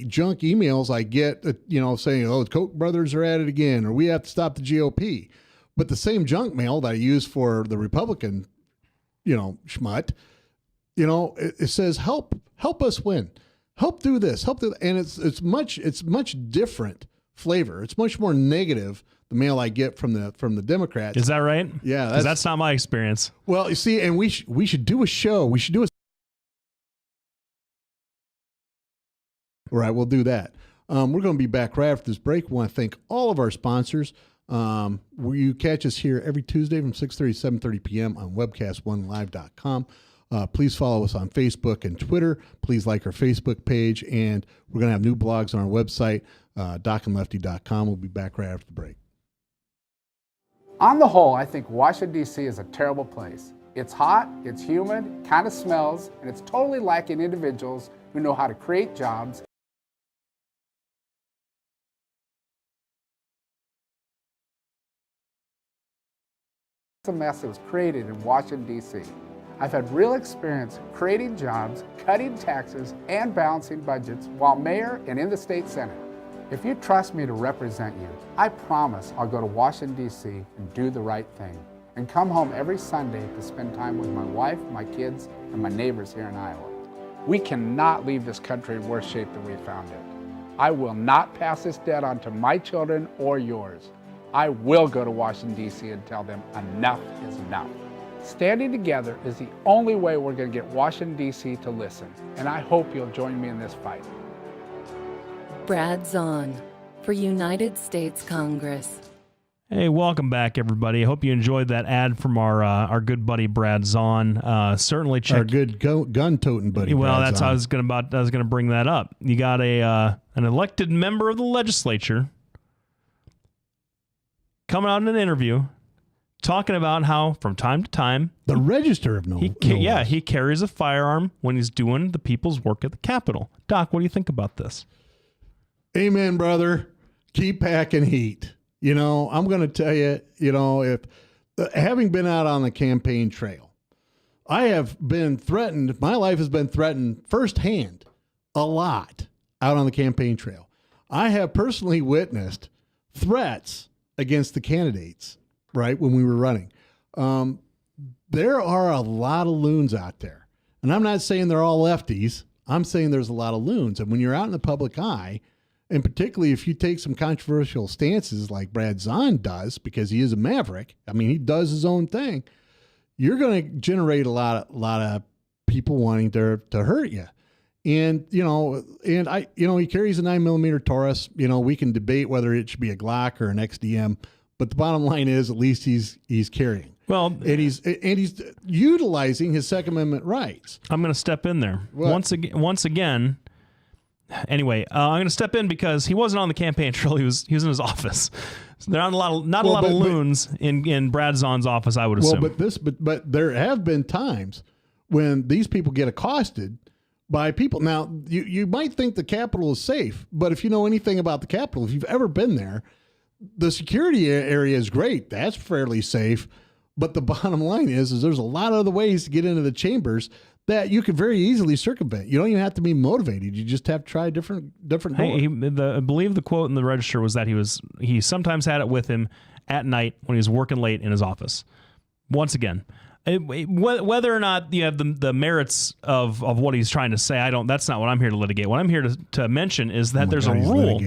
junk emails I get, saying, the Koch brothers are at it again, or we have to stop the GOP. But the same junk mail that I use for the Republican, schmutt, it says, help us win. Help do this. Help do that. And it's much different flavor. It's much more negative, the mail I get from the Democrats. Is that right? Yeah. That's not my experience. Well, you see, and we should do a show. We should do a All right, we'll do that. We're going to be back right after this break. We want to thank all of our sponsors. You catch us here every Tuesday from 6:30 to 7:30 p.m. on webcast1live.com. Please follow us on Facebook and Twitter. Please like our Facebook page. And we're going to have new blogs on our website, docandlefty.com. We'll be back right after the break. On the whole, I think Washington, D.C. is a terrible place. It's hot, it's humid, kind of smells, and it's totally lacking individuals who know how to create jobs. It's a mess that was created in Washington, D.C. I've had real experience creating jobs, cutting taxes, and balancing budgets while mayor and in the state senate. If you trust me to represent you, I promise I'll go to Washington, D.C. and do the right thing and come home every Sunday to spend time with my wife, my kids, and my neighbors here in Iowa. We cannot leave this country in worse shape than we found it. I will not pass this debt on to my children or yours. I will go to Washington, D.C. and tell them enough is enough. Standing together is the only way we're going to get Washington, D.C. to listen, and I hope you'll join me in this fight. Brad Zahn for United States Congress. Hey, welcome back, everybody. I hope you enjoyed that ad from our good buddy Brad Zahn. Certainly check our good gun-toting buddy. Well, Brad that's Zahn. how I was going to bring that up. You got an elected member of the legislature coming out in an interview talking about how from time to time the register of he carries a firearm when he's doing the people's work at the Capitol. Doc, what do you think about this? Amen, brother. Keep packing heat. I'm going to tell you, if having been out on the campaign trail, I have been threatened. My life has been threatened firsthand a lot out on the campaign trail. I have personally witnessed threats against the candidates, right, when we were running. There are a lot of loons out there. And I'm not saying they're all lefties. I'm saying there's a lot of loons. And when you're out in the public eye, and particularly if you take some controversial stances like Brad Zahn does, because he is a maverick, I mean, he does his own thing, you're going to generate a lot of people wanting to hurt you. And, he carries a 9mm Taurus. We can debate whether it should be a Glock or an XDM, but the bottom line is at least he's carrying. Well, and he's utilizing his Second Amendment rights. I'm going to step in there once again. Anyway, I'm going to step in because he wasn't on the campaign trail. He was in his office. So there aren't a lot of loons in Brad Zahn's office, I would assume. But there have been times when these people get accosted by people. Now, you might think the Capitol is safe, but if you know anything about the Capitol, if you've ever been there, the security area is great. That's fairly safe. But the bottom line is there's a lot of other ways to get into the chambers that you could very easily circumvent. You don't even have to be motivated. You just have to try different doors. I believe the quote in the register was that he sometimes had it with him at night when he was working late in his office. Once again, whether or not you have the merits of what he's trying to say, that's not what I'm here to litigate. What I'm here to mention is that there's a rule.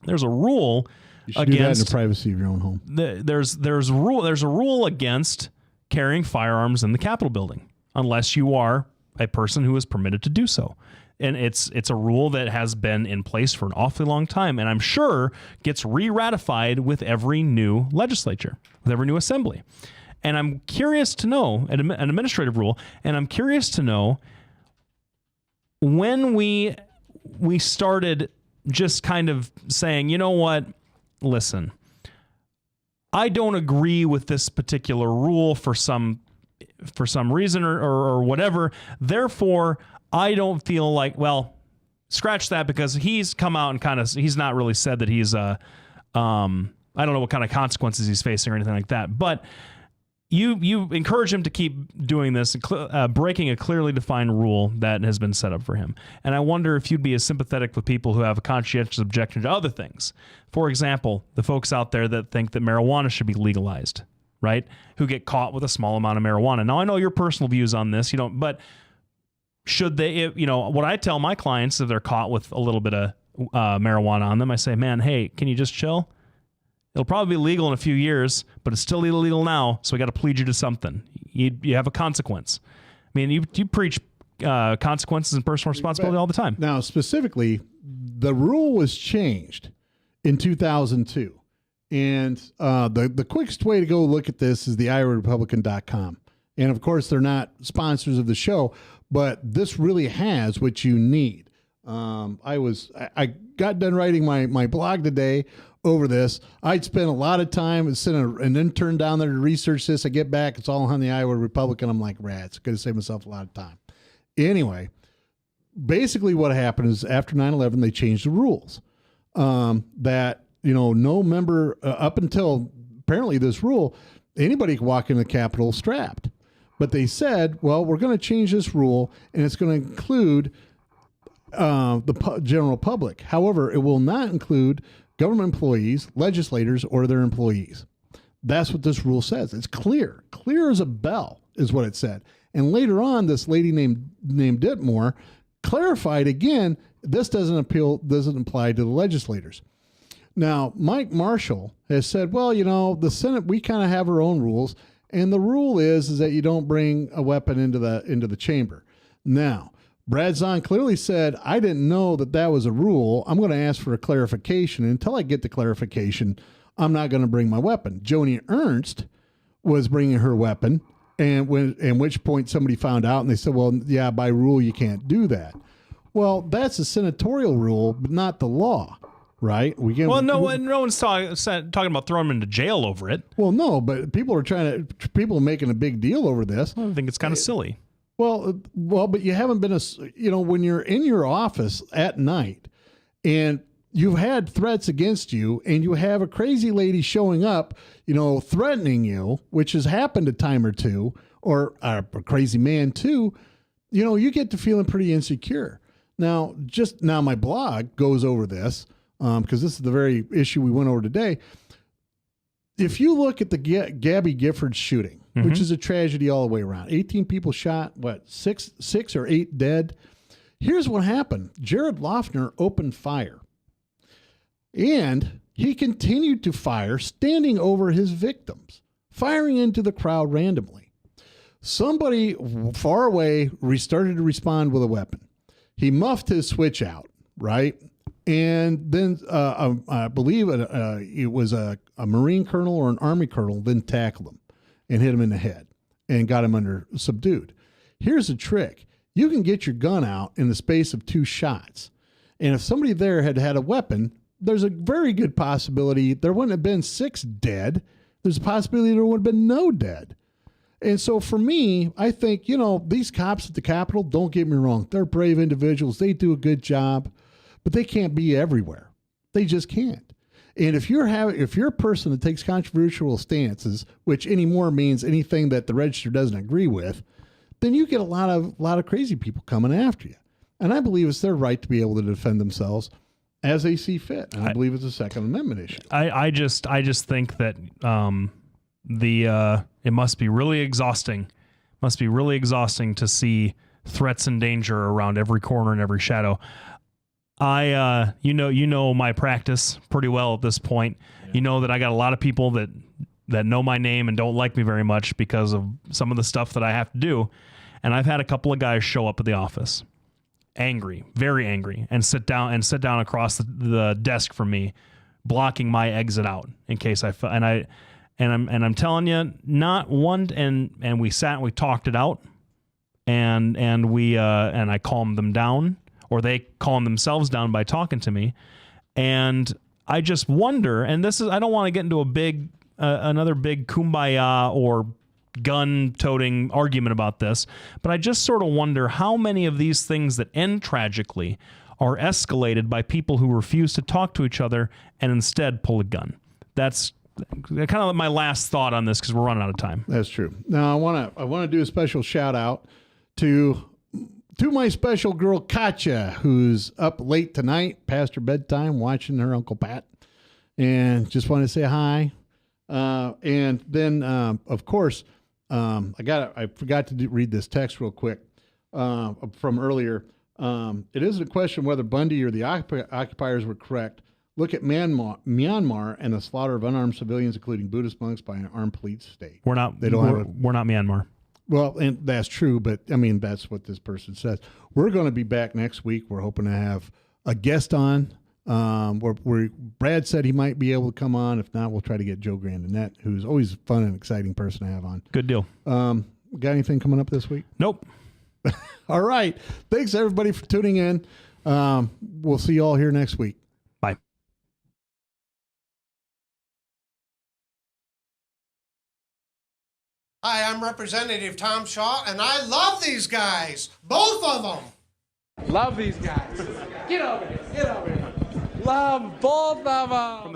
There's a rule. You should do that in the privacy of your own home. There's a rule against carrying firearms in the Capitol building unless you are a person who is permitted to do so. And it's a rule that has been in place for an awfully long time, and I'm sure gets re-ratified with every new legislature, with every new assembly. And I'm curious to know, an administrative rule, and I'm curious to know when we started just kind of saying, you know what, listen, I don't agree with this particular rule for some reason or whatever. Therefore, I don't feel like, well, scratch that, because he's come out and he's not really said that he's I don't know what kind of consequences he's facing or anything like that. But you encourage him to keep doing this, breaking a clearly defined rule that has been set up for him. And I wonder if you'd be as sympathetic with people who have a conscientious objection to other things. For example, the folks out there that think that marijuana should be legalized, right? Who get caught with a small amount of marijuana. Now, I know your personal views on this, but should they, what I tell my clients if they're caught with a little bit of marijuana on them, I say, man, hey, can you just chill? It'll probably be legal in a few years, but it's still illegal now, so we got to plead you to something. You have a consequence. I mean, you preach consequences and personal responsibility all the time. Now, specifically, the rule was changed in 2002. And the quickest way to go look at this is the IowaRepublican.com. And, of course, they're not sponsors of the show, but this really has what you need. I got done writing my blog today over this. I'd spent a lot of time and sent an intern down there to research this. I get back, it's all on the Iowa Republican. I'm like, rats, could have saved myself a lot of time. Anyway, basically what happened is after 9/11, they changed the rules that, no member up until apparently this rule, anybody could walk into the Capitol strapped. But they said, well, we're going to change this rule and it's going to include the general public. However, it will not include government employees, legislators, or their employees. That's what this rule says. It's clear as a bell is what it said. And later on, this lady named Ditmore clarified again, this doesn't apply to the legislators. Now, Mike Marshall has said, well, the Senate, we kind of have our own rules. And the rule is that you don't bring a weapon into the chamber. Now, Brad Zahn clearly said, I didn't know that was a rule. I'm going to ask for a clarification. And until I get the clarification, I'm not going to bring my weapon. Joni Ernst was bringing her weapon, and at which point somebody found out, and they said, well, yeah, by rule, you can't do that. Well, that's a senatorial rule, but not the law, right? No one's talking about throwing him into jail over it. Well, no, but people are making a big deal over this. I think it's kind of silly. Well, but you haven't been when you're in your office at night and you've had threats against you and you have a crazy lady showing up, threatening you, which has happened a time or two, or a crazy man too, you know, you get to feeling pretty insecure. Now, my blog goes over this because this is the very issue we went over today. If you look at the Gabby Gifford shooting, which is a tragedy all the way around, 18 people shot, six or eight dead. Here's what happened. Jared Loeffner opened fire, and he continued to fire, standing over his victims, firing into the crowd randomly. Somebody far away started to respond with a weapon. He muffed his switch out, right? And then I believe it was a Marine colonel or an Army colonel then tackled him and hit him in the head and got him subdued. Here's the trick. You can get your gun out in the space of 2 shots. And if somebody there had had a weapon, there's a very good possibility there wouldn't have been 6 dead. There's a possibility there would have been no dead. And so for me, I think, you know, these cops at the Capitol, don't get me wrong, they're brave individuals. They do a good job, but they can't be everywhere. They just can't. And if you're a person that takes controversial stances, which anymore means anything that the register doesn't agree with, then you get a lot of crazy people coming after you. And I believe it's their right to be able to defend themselves as they see fit. And I believe it's a Second Amendment issue. I just think that it must be really exhausting. Must be really exhausting to see threats and danger around every corner and every shadow. You know my practice pretty well at this point. Yeah. You know that I got a lot of people that know my name and don't like me very much because of some of the stuff that I have to do. And I've had a couple of guys show up at the office, angry, very angry, and sit down across the desk from me, blocking my exit out in case I'm telling you, not one. And we sat and we talked it out, and I calmed them down, or they calmed themselves down by talking to me. And I just wonder, and I don't want to get into another big kumbaya or gun-toting argument about this, but I just sort of wonder how many of these things that end tragically are escalated by people who refuse to talk to each other and instead pull a gun. That's kind of my last thought on this because we're running out of time. That's true. Now I want to do a special shout out to my special girl Katya, who's up late tonight past her bedtime watching her Uncle Pat, and just want to say hi. And then of course I forgot to read this text real quick from earlier. It isn't a question whether Bundy or the occupiers were correct. Look at Myanmar and the slaughter of unarmed civilians, including Buddhist monks, by an armed police state. We're not Myanmar. Well, and that's true, but I mean, that's what this person says. We're going to be back next week. We're hoping to have a guest on. Brad said he might be able to come on. If not, we'll try to get Joe Grandinette, who's always a fun and exciting person to have on. Good deal. Got anything coming up this week? Nope. All right. Thanks, everybody, for tuning in. We'll see you all here next week. Bye. Hi, I'm Representative Tom Shaw, and I love these guys. Both of them. Love these guys. Get over here. Love both of them.